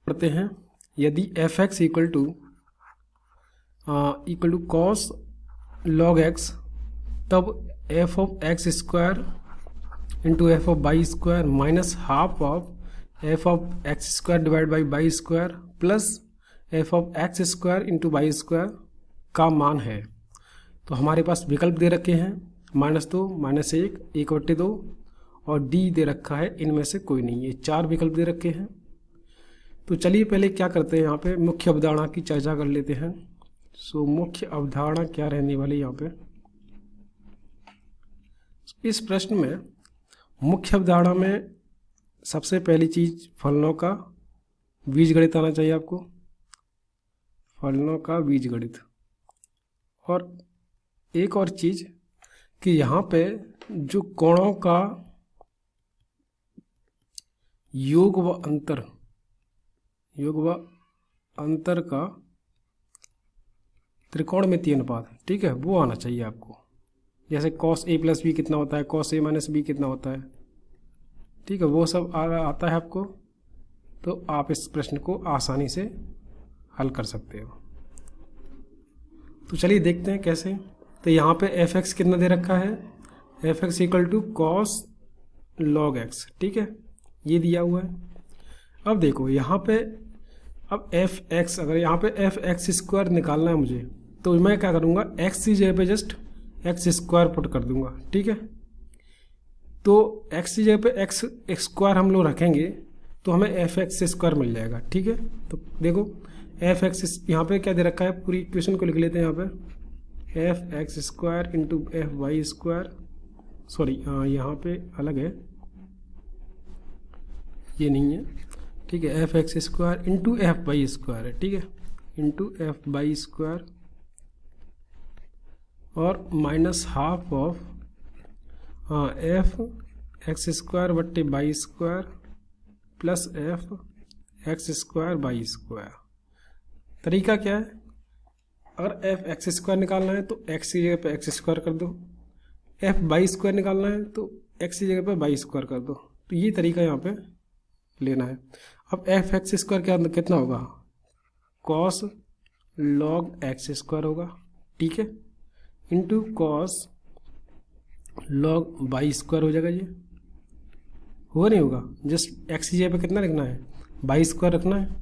करते हैं, यदि F x equal to cos log X, तब F of X square into F of Y square minus half of F of X square divide by Y square plus F of X square into Y square का मान है। तो हमारे पास विकल्प दे रखे हैं -2, -1, 1/2 और डी दे रखा है, इनमें से कोई नहीं। ये 4 विकल्प दे रखे हैं। तो चलिए पहले क्या करते हैं, यहाँ पे मुख्य अवधारणा की चर्चा कर लेते हैं। सो मुख्य अवधारणा क्या रहने वाली यहाँ पे, इस प्रश्न में मुख्य अवधारणा में सबसे पहली चीज फलनों का बीजगणित आना चाहिए आपको, फलनों का बीजगणित। और एक और चीज कि यहाँ पे जो कोणों का योग व अंतर का त्रिकोणमितीय अनुपात, ठीक है, वो आना चाहिए आपको। जैसे cos a प्लस बी कितना होता है, cos a माइनस बी कितना होता है, ठीक है, वो सब आता है आपको। तो आप इस प्रश्न को आसानी से हल कर सकते हो। तो चलिए देखते हैं कैसे। तो यहाँ पे एफ एक्स कितना दे रखा है, f x equal to cos log x, ठीक है, ये दिया हुआ है। अब देखो यहाँ पे, अब एफ एक्स, अगर यहाँ पे एफ एक्स स्क्वायर निकालना है मुझे, तो मैं क्या करूँगा, एक्स की जगह पे जस्ट एक्स स्क्वायर पुट कर दूंगा, ठीक है। तो एक्स की जगह पे एक्स स्क्वायर हम लोग रखेंगे तो हमें एफ एक्स स्क्वायर मिल जाएगा, ठीक है। तो देखो एफ एक्स यहाँ पे क्या दे रखा है, पूरी इक्वेशन को लिख लेते हैं यहाँ पे, f x square into f y square, sorry यहाँ पे अलग है, ये नहीं है, ठीक है, f x square into f y square है, ठीक है, इंटू एफ वाई स्क्वायर और minus half of f x square बट्टे y square plus f x square y square. तरीका क्या है, अगर एफ एक्स स्क्वायर निकालना है तो एक्स की जगह पे एक्स स्क्वायर कर दो, एफ वाई स्क्वायर निकालना है तो एक्स की जगह पे वाई स्क्वायर कर दो। तो ये तरीका यहाँ पे लेना है। अब एफ एक्स स्क्वायर के अंदर कितना होगा, कॉस लॉग एक्स स्क्वायर होगा, ठीक है, into cos log y square हो जाएगा। ये होगा नहीं होगा, जस्ट एक्स की जगह पे कितना रखना है, वाई स्क्वायर रखना है,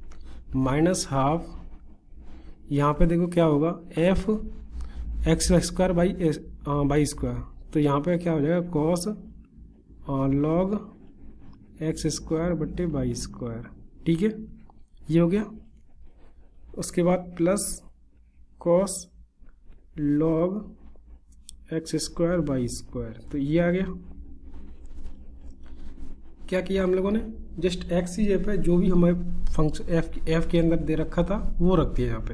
माइनस हाफ, यहाँ पे देखो क्या होगा, f x square y square, तो यहाँ पे क्या हो जाएगा, कॉस लॉग एक्स स्क्वायर बट्टे वाई स्क्वायर, ठीक है, ये हो गया। उसके बाद plus cos log x square y square, तो ये आ गया। क्या किया हम लोगों ने, जस्ट एक्स की जगह पे जो भी हमारे फंक्शन एफ के अंदर दे रखा था वो रख दिया यहाँ पे।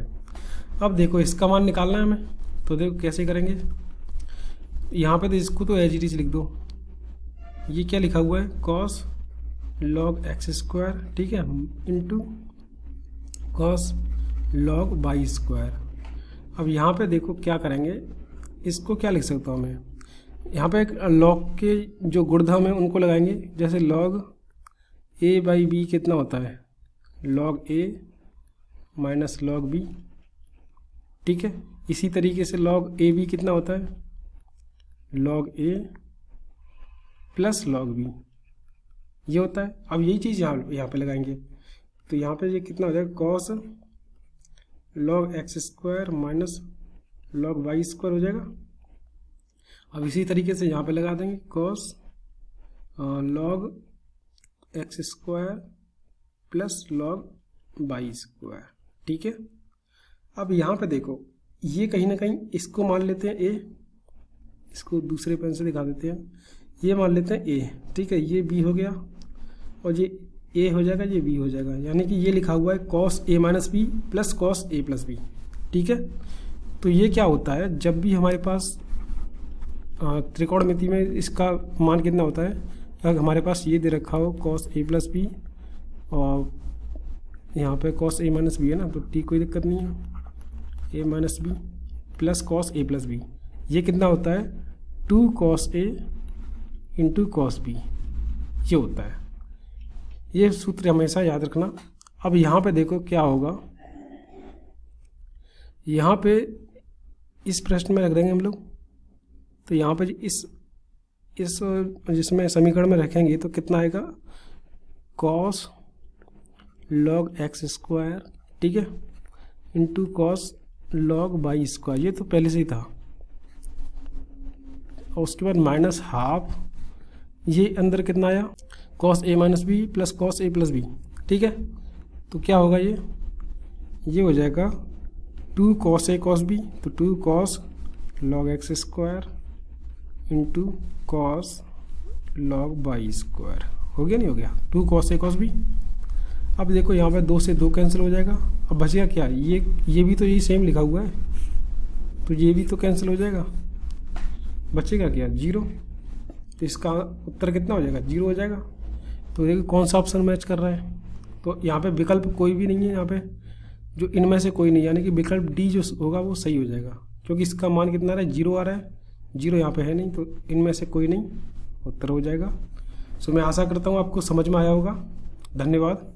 अब देखो इसका मान निकालना है हमें, तो देखो कैसे करेंगे, यहाँ पे तो इसको तो एज इट इज लिख दो। ये क्या लिखा हुआ है, कॉस लॉग एक्स स्क्वायर, ठीक है, into cos log y square. अब यहाँ पे देखो क्या करेंगे, इसको क्या लिख सकता हूँ मैं, यहाँ पे एक लॉग के जो गुणधर्म है उनको लगाएंगे। जैसे लॉग ए बाई बी कितना होता है, लॉग ए माइनस लॉग बी, ठीक है। इसी तरीके से लॉग ए बी कितना होता है, लॉग ए प्लस लॉग बी, ये होता है। अब यही चीज़ यहाँ पे लगाएंगे, तो यहाँ पे ये कितना हो जाएगा, cos log x square minus log y square हो जाएगा। अब इसी तरीके से यहाँ पे लगा देंगे, cos log x square plus log y square, ठीक है। अब यहाँ पे देखो ये कहीं ना कहीं इसको मान लेते हैं ए, इसको दूसरे पेन से दिखा देते हैं, ये मान लेते हैं ए, ठीक है, ये बी हो गया और ये ए हो जाएगा, ये बी हो जाएगा, यानी कि ये लिखा हुआ है cos A minus B plus cos A plus B, ठीक है। तो ये क्या होता है, जब भी हमारे पास त्रिकोणमिति में इसका मान कितना होता है, अगर हमारे पास ये दे रखा हो कॉस ए प्लस बी और यहाँ पे कॉस ए माइनस बी है ना, तो टी कोई दिक्कत नहीं है, ए minus B plus cos A plus B, ये कितना होता है 2 cos A into cos B, ये होता है। ये सूत्र हमेशा याद रखना। अब यहाँ पे देखो क्या होगा, यहाँ पे इस प्रश्न में रख देंगे हम लोग। तो यहाँ पे इस जिसमें समीकरण में रखेंगे तो कितना आएगा, कॉस लॉग एक्स स्क्वायर, ठीक है, into cos log y square, ये तो पहले से ही था। और उसके बाद माइनस हाफ, ये अंदर कितना आया, cos A minus B plus cos A plus B, ठीक है। तो क्या होगा, ये हो जाएगा 2 कॉस ए कॉस बी, तो 2 cos log x square into cos log y square, हो गया नहीं हो गया, 2 कॉस ए कॉस बी। अब देखो यहाँ पे 2 से 2 कैंसिल हो जाएगा, अब बचेगा क्या, ये भी तो यही सेम लिखा हुआ है, तो ये भी तो कैंसिल हो जाएगा, बचेगा क्या, 0। तो इसका उत्तर कितना हो जाएगा, 0 हो जाएगा। तो देखिए कौन सा ऑप्शन मैच कर रहा है, तो यहाँ पे विकल्प कोई भी नहीं है, यहाँ पे जो इनमें से कोई नहीं, यानी कि विकल्प डी जो होगा वो सही हो जाएगा, क्योंकि इसका मान कितना आ रहा है, 0 आ रहा है, 0 यहाँ पे है नहीं, तो इनमें से कोई नहीं, उत्तर हो जाएगा। सो मैं आशा करता हूँ आपको समझ में आया होगा। धन्यवाद।